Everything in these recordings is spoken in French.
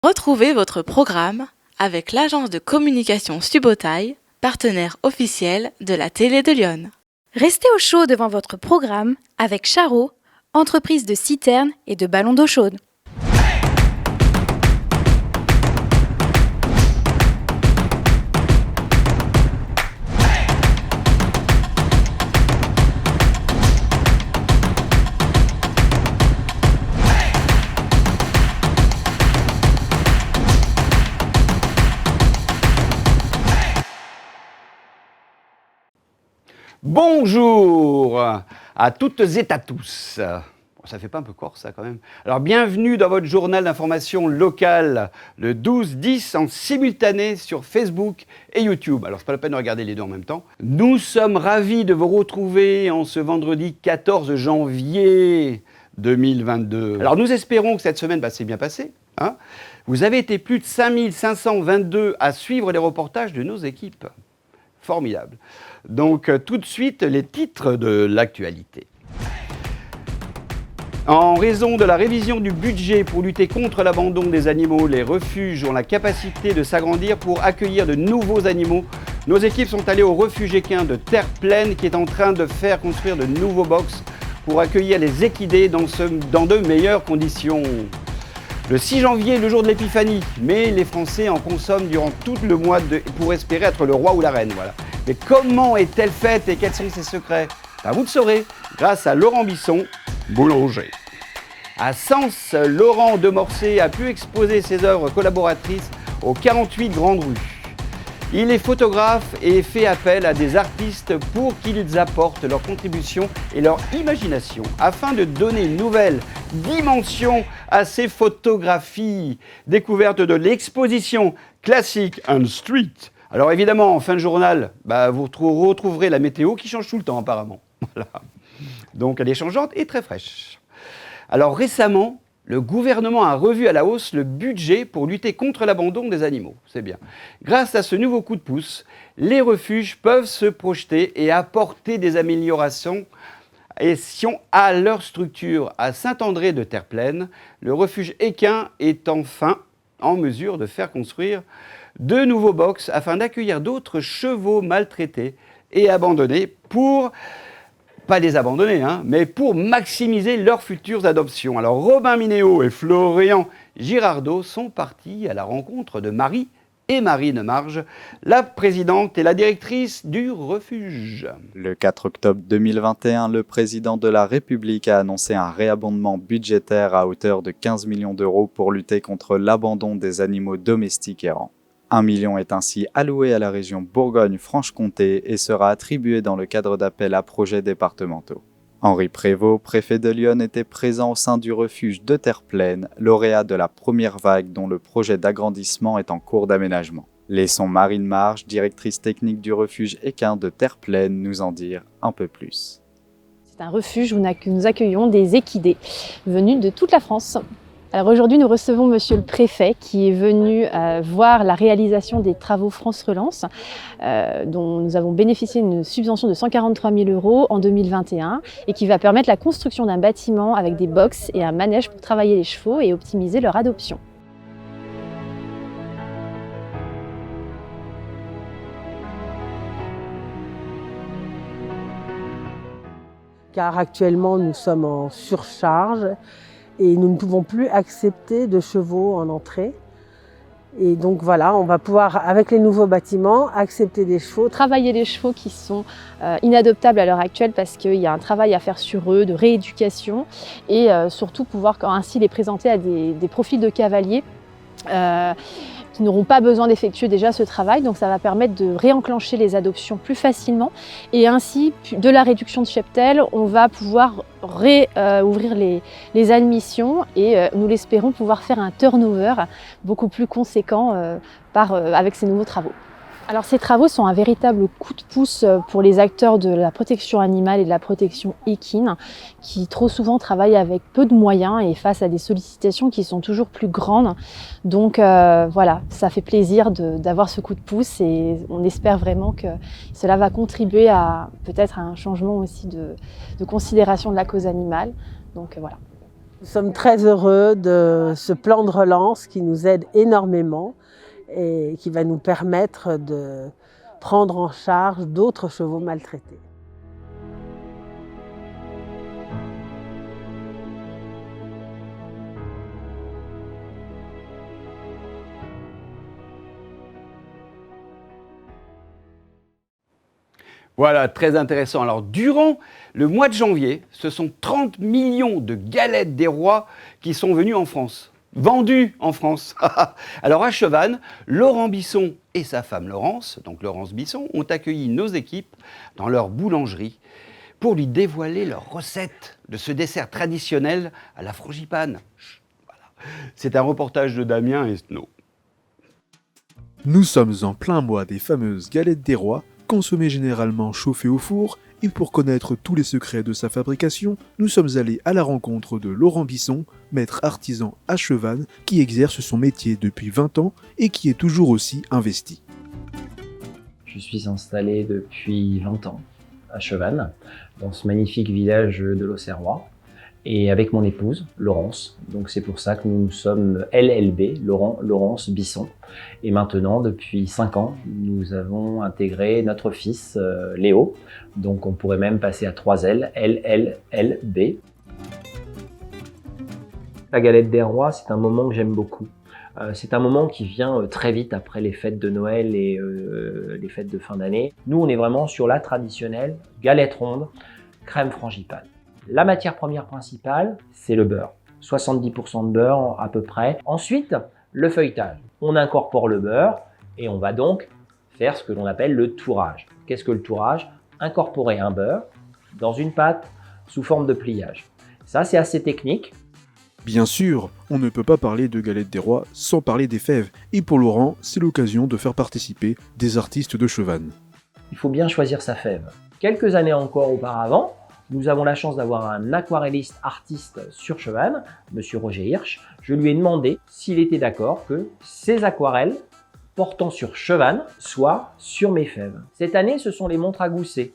Retrouvez votre programme avec l'agence de communication Subotaï, partenaire officiel de la télé de Lyon. Restez au chaud devant votre programme avec Charo, entreprise de citernes et de ballons d'eau chaude. Bonjour à toutes et à tous. Ça fait pas un peu corse ça quand même. Alors bienvenue dans votre journal d'information locale, le 12-10 en simultané sur Facebook et YouTube. Alors c'est pas la peine de regarder les deux en même temps. Nous sommes ravis de vous retrouver en ce vendredi 14 janvier 2022. Alors nous espérons que cette semaine s'est bien passée. Vous avez été plus de 5522 à suivre les reportages de nos équipes. Formidable. Donc tout de suite, les titres de l'actualité. En raison de la révision du budget pour lutter contre l'abandon des animaux, les refuges ont la capacité de s'agrandir pour accueillir de nouveaux animaux. Nos équipes sont allées au refuge équin de Terre-Pleine qui est en train de faire construire de nouveaux box pour accueillir les équidés dans de meilleures conditions. Le 6 janvier est le jour de l'épiphanie, mais les Français en consomment durant tout le mois pour espérer être le roi ou la reine. Voilà. Mais comment est-elle faite et quels sont ses secrets ? Vous le saurez grâce à Laurent Bisson, boulanger. À Sens, Laurent Demorcé a pu exposer ses œuvres collaboratrices aux 48 grandes rues. Il est photographe et fait appel à des artistes pour qu'ils apportent leur contribution et leur imagination afin de donner une nouvelle dimension à ces photographies. Découverte de l'exposition Classic and Street. Alors évidemment, en fin de journal, vous retrouverez la météo qui change tout le temps apparemment. Voilà. Donc elle est changeante et très fraîche. Alors récemment, le gouvernement a revu à la hausse le budget pour lutter contre l'abandon des animaux. C'est bien. Grâce à ce nouveau coup de pouce, les refuges peuvent se projeter et apporter des améliorations à leur structure. À Saint-André de Terre-Pleine, le refuge équin est enfin en mesure de faire construire de nouveaux box afin d'accueillir d'autres chevaux maltraités et abandonnés pour... pas les abandonner, mais pour maximiser leurs futures adoptions. Alors Robin Minéo et Florian Girardot sont partis à la rencontre de Marie et Marine Marge, la présidente et la directrice du refuge. Le 4 octobre 2021, le président de la République a annoncé un réabondement budgétaire à hauteur de 15 millions d'euros pour lutter contre l'abandon des animaux domestiques errants. 1 million est ainsi alloué à la région Bourgogne-Franche-Comté et sera attribué dans le cadre d'appels à projets départementaux. Henri Prévost, préfet de Lyon, était présent au sein du refuge de Terre-Pleine, lauréat de la première vague dont le projet d'agrandissement est en cours d'aménagement. Laissons Marine Marge, directrice technique du refuge équin de Terre-Pleine, nous en dire un peu plus. C'est un refuge où nous accueillons des équidés venus de toute la France. Alors aujourd'hui, nous recevons Monsieur le Préfet qui est venu voir la réalisation des travaux France Relance dont nous avons bénéficié d'une subvention de 143 000 € en 2021 et qui va permettre la construction d'un bâtiment avec des box et un manège pour travailler les chevaux et optimiser leur adoption. Car actuellement, nous sommes en surcharge. Et nous ne pouvons plus accepter de chevaux en entrée. Et donc voilà, on va pouvoir, avec les nouveaux bâtiments, accepter des chevaux. Travailler les chevaux qui sont inadoptables à l'heure actuelle parce qu'il y a un travail à faire sur eux, de rééducation, et surtout pouvoir ainsi les présenter à des profils de cavaliers qui n'auront pas besoin d'effectuer déjà ce travail. Donc ça va permettre de réenclencher les adoptions plus facilement. Et ainsi, de la réduction de cheptel, on va pouvoir ouvrir les admissions et nous l'espérons pouvoir faire un turnover beaucoup plus conséquent avec ces nouveaux travaux. Alors ces travaux sont un véritable coup de pouce pour les acteurs de la protection animale et de la protection équine qui trop souvent travaillent avec peu de moyens et face à des sollicitations qui sont toujours plus grandes. Donc voilà, ça fait plaisir d'avoir ce coup de pouce et on espère vraiment que cela va contribuer à peut-être un changement aussi de considération de la cause animale. Donc voilà. Nous sommes très heureux de ce plan de relance qui nous aide énormément et qui va nous permettre de prendre en charge d'autres chevaux maltraités. Voilà, très intéressant. Alors, durant le mois de janvier, ce sont 30 millions de galettes des rois qui sont venues en France, vendues en France. Alors, à Chevannes, Laurent Bisson et sa femme Laurence, donc Laurence Bisson, ont accueilli nos équipes dans leur boulangerie pour lui dévoiler leur recette de ce dessert traditionnel à la frangipane. Voilà. C'est un reportage de Damien Esnault. Nous sommes en plein mois des fameuses galettes des rois, consommées généralement chauffées au four, et pour connaître tous les secrets de sa fabrication, nous sommes allés à la rencontre de Laurent Bisson, maître artisan à Chevannes, qui exerce son métier depuis 20 ans et qui est toujours aussi investi. Je suis installé depuis 20 ans à Chevannes, dans ce magnifique village de l'Auxerrois, et avec mon épouse, Laurence. Donc c'est pour ça que nous sommes LLB, Laurence Bisson. Et maintenant, depuis 5 ans, nous avons intégré notre fils Léo. Donc on pourrait même passer à 3 L, LLLB. La galette des rois, c'est un moment que j'aime beaucoup. C'est un moment qui vient très vite après les fêtes de Noël et les fêtes de fin d'année. Nous, on est vraiment sur la traditionnelle galette ronde, crème frangipane. La matière première principale, c'est le beurre. 70% de beurre à peu près. Ensuite, le feuilletage. On incorpore le beurre et on va donc faire ce que l'on appelle le tourrage. Qu'est-ce que le tourrage? Incorporer un beurre dans une pâte sous forme de pliage. Ça, c'est assez technique. Bien sûr, on ne peut pas parler de galettes des rois sans parler des fèves, et pour Laurent, c'est l'occasion de faire participer des artistes de Chevannes. Il faut bien choisir sa fève. Quelques années encore auparavant, nous avons la chance d'avoir un aquarelliste artiste sur Chevannes, Monsieur Roger Hirsch. Je lui ai demandé s'il était d'accord que ces aquarelles portant sur Chevannes soient sur mes fèves. Cette année, ce sont les montres à gousset.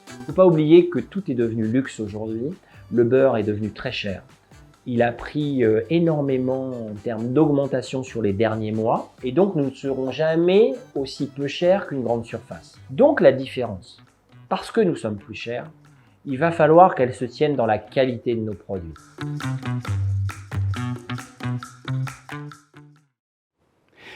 Il ne faut pas oublier que tout est devenu luxe aujourd'hui. Le beurre est devenu très cher. Il a pris énormément en termes d'augmentation sur les derniers mois. Et donc, nous ne serons jamais aussi peu chers qu'une grande surface. Donc, la différence, parce que nous sommes plus chers, il va falloir qu'elle se tienne dans la qualité de nos produits.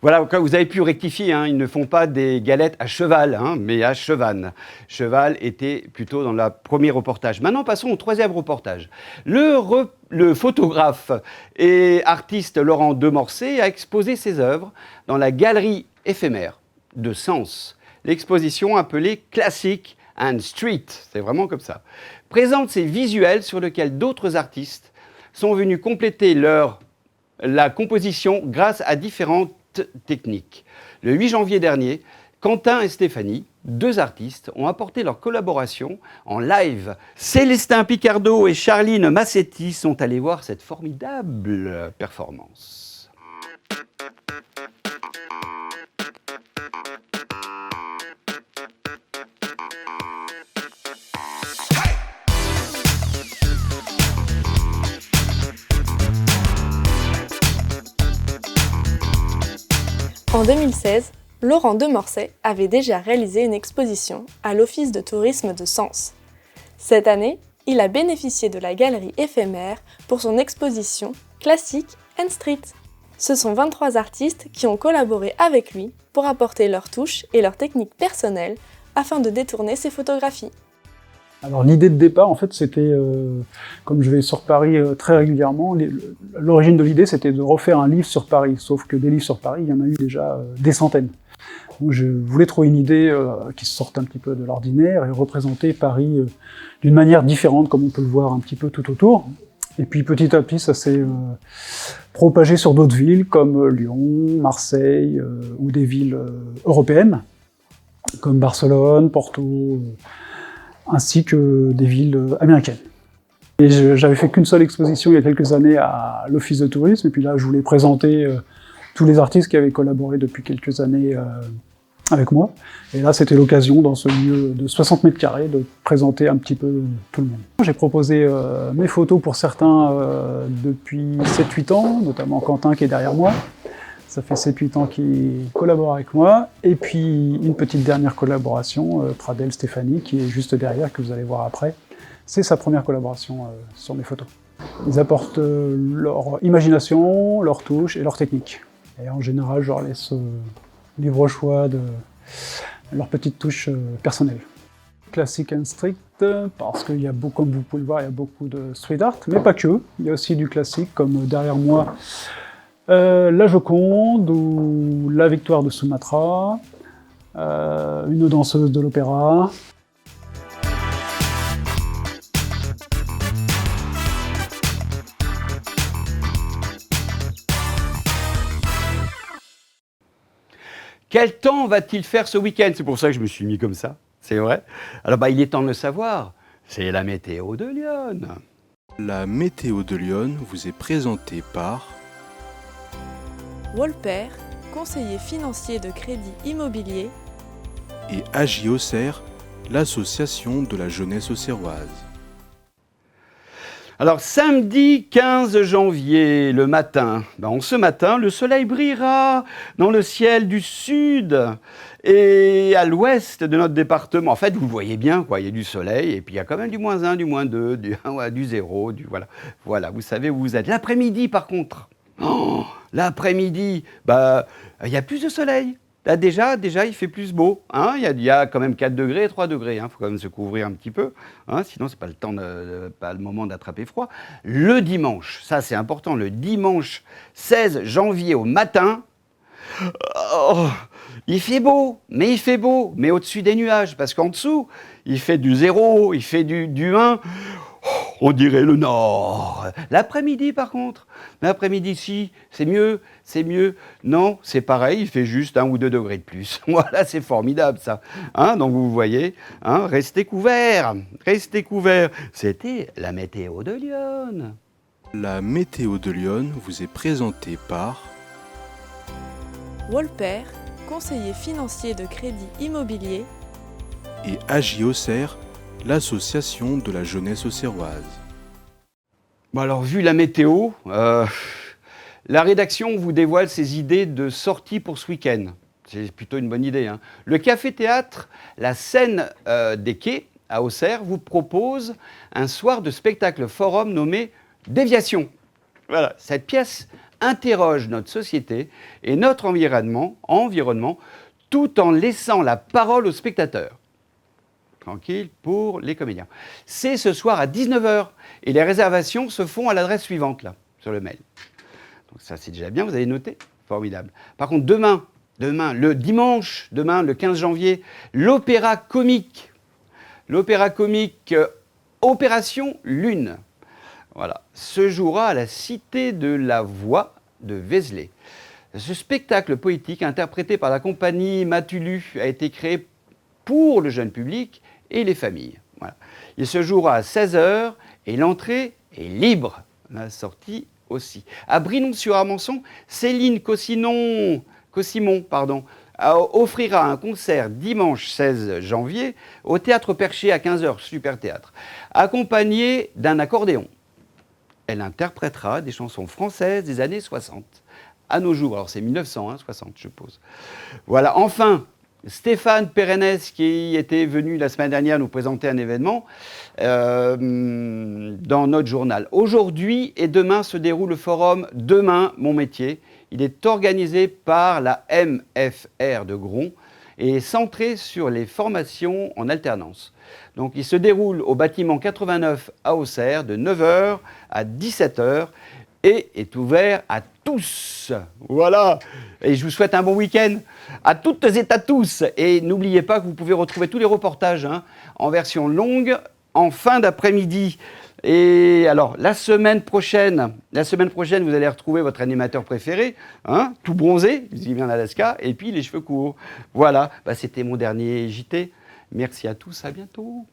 Voilà, vous avez pu rectifier, hein, ils ne font pas des galettes à cheval, hein, mais à Chevannes. Cheval était plutôt dans le premier reportage. Maintenant, passons au troisième reportage. Le photographe et artiste Laurent Demorcé a exposé ses œuvres dans la galerie éphémère de Sens. L'exposition appelée Classic and Street, c'est vraiment comme ça, présente ces visuels sur lesquels d'autres artistes sont venus compléter la composition grâce à différentes techniques. Le 8 janvier dernier, Quentin et Stéphanie, 2 artistes, ont apporté leur collaboration en live. Célestin Picardo et Charline Massetti sont allés voir cette formidable performance. En 2016, Laurent Demorcé avait déjà réalisé une exposition à l'Office de tourisme de Sens. Cette année, il a bénéficié de la galerie éphémère pour son exposition Classic and Street. Ce sont 23 artistes qui ont collaboré avec lui pour apporter leur touche et leur technique personnelle afin de détourner ses photographies. Alors l'idée de départ, en fait, c'était, comme je vais sur Paris très régulièrement, l'origine de l'idée, c'était de refaire un livre sur Paris. Sauf que des livres sur Paris, il y en a eu déjà des centaines. Donc je voulais trouver une idée qui sorte un petit peu de l'ordinaire et représenter Paris d'une manière différente, comme on peut le voir un petit peu tout autour. Et puis petit à petit, ça s'est propagé sur d'autres villes, comme Lyon, Marseille, ou des villes européennes, comme Barcelone, Porto, ainsi que des villes américaines. Et j'avais fait qu'une seule exposition il y a quelques années à l'Office de tourisme, et puis là je voulais présenter tous les artistes qui avaient collaboré depuis quelques années avec moi. Et là, c'était l'occasion, dans ce lieu de 60 mètres carrés, de présenter un petit peu tout le monde. J'ai proposé mes photos pour certains depuis 7-8 ans, notamment Quentin qui est derrière moi. Ça fait 7-8 ans qu'il collabore avec moi. Et puis, une petite dernière collaboration, Pradel Stéphanie, qui est juste derrière, que vous allez voir après. C'est sa première collaboration sur mes photos. Ils apportent leur imagination, leur touche et leur technique. Et en général, je leur laisse libre au choix de leur petite touche personnelle. Classique and strict, parce qu'il y a beaucoup, comme vous pouvez le voir, il y a beaucoup de street art, mais pas que. Il y a aussi du classique, comme derrière moi, la Joconde ou la Victoire de Sumatra, une danseuse de l'opéra. Quel temps va-t-il faire ce week-end? C'est pour ça que je me suis mis comme ça, c'est vrai. Alors il est temps de le savoir, c'est la météo de Lyon. La météo de Lyon vous est présentée par Wolper, conseiller financier de crédit immobilier, et AJ Auxerre, l'association de la jeunesse auxerroise. Alors samedi 15 janvier, le matin, ce matin, le soleil brillera dans le ciel du sud et à l'ouest de notre département. En fait, vous le voyez bien, quoi, il y a du soleil et puis il y a quand même du -1, du -2, du 0, voilà, vous savez où vous êtes. L'après-midi, par contre, l'après-midi, il y a plus de soleil. Là, déjà, il fait plus beau. Hein, il y a quand même 4 degrés et 3 degrés. Il faut quand même se couvrir un petit peu. Hein, sinon, ce n'est pas le moment d'attraper froid. Le dimanche, ça c'est important, le dimanche 16 janvier au matin, il fait beau, mais au-dessus des nuages. Parce qu'en dessous, il fait du 0, il fait du 1. On dirait le nord. L'après-midi, par contre, si, c'est mieux. Non, c'est pareil, il fait juste 1 ou 2 degrés de plus. Voilà, c'est formidable, ça. Hein, donc, vous voyez, restez couverts. C'était la météo de Lyon. La météo de Lyon vous est présentée par Wolper, conseiller financier de crédit immobilier, et AJ Auxerre, l'association de la jeunesse auxerroise. Alors, vu la météo, la rédaction vous dévoile ses idées de sortie pour ce week-end. C'est plutôt une bonne idée. Hein. Le café-théâtre, la scène des quais à Auxerre, vous propose un soir de spectacle forum nommé Déviation. Voilà, cette pièce interroge notre société et notre environnement tout en laissant la parole aux spectateurs. Tranquille pour les comédiens. C'est ce soir à 19h et les réservations se font à l'adresse suivante, là, sur le mail. Donc ça, c'est déjà bien, vous avez noté. Formidable. Par contre, demain, le dimanche, le 15 janvier, l'opéra comique. Opération Lune. Voilà. Se jouera à la Cité de la Voix de Vézelay. Ce spectacle poétique, interprété par la compagnie Matulu, a été créé pour le jeune public et les familles. Voilà. Il se jouera à 16h et l'entrée est libre. La sortie aussi. À Brinon-sur-Armançon, Céline Cossimon offrira un concert dimanche 16 janvier au Théâtre Perché à 15h, Super Théâtre, accompagné d'un accordéon. Elle interprétera des chansons françaises des années 60 à nos jours. Alors c'est 1960, je suppose. Voilà, enfin, Stéphane Pérennes, qui était venu la semaine dernière nous présenter un événement dans notre journal. Aujourd'hui et demain se déroule le forum Demain, mon métier. Il est organisé par la MFR de Gron et est centré sur les formations en alternance. Donc il se déroule au bâtiment 89 à Auxerre de 9h à 17h et est ouvert à tous. Voilà. Et je vous souhaite un bon week-end à toutes et à tous. Et n'oubliez pas que vous pouvez retrouver tous les reportages en version longue en fin d'après-midi. Et alors, la semaine prochaine, vous allez retrouver votre animateur préféré, tout bronzé, il vient d'Alaska, et puis les cheveux courts. Voilà, c'était mon dernier JT. Merci à tous, à bientôt.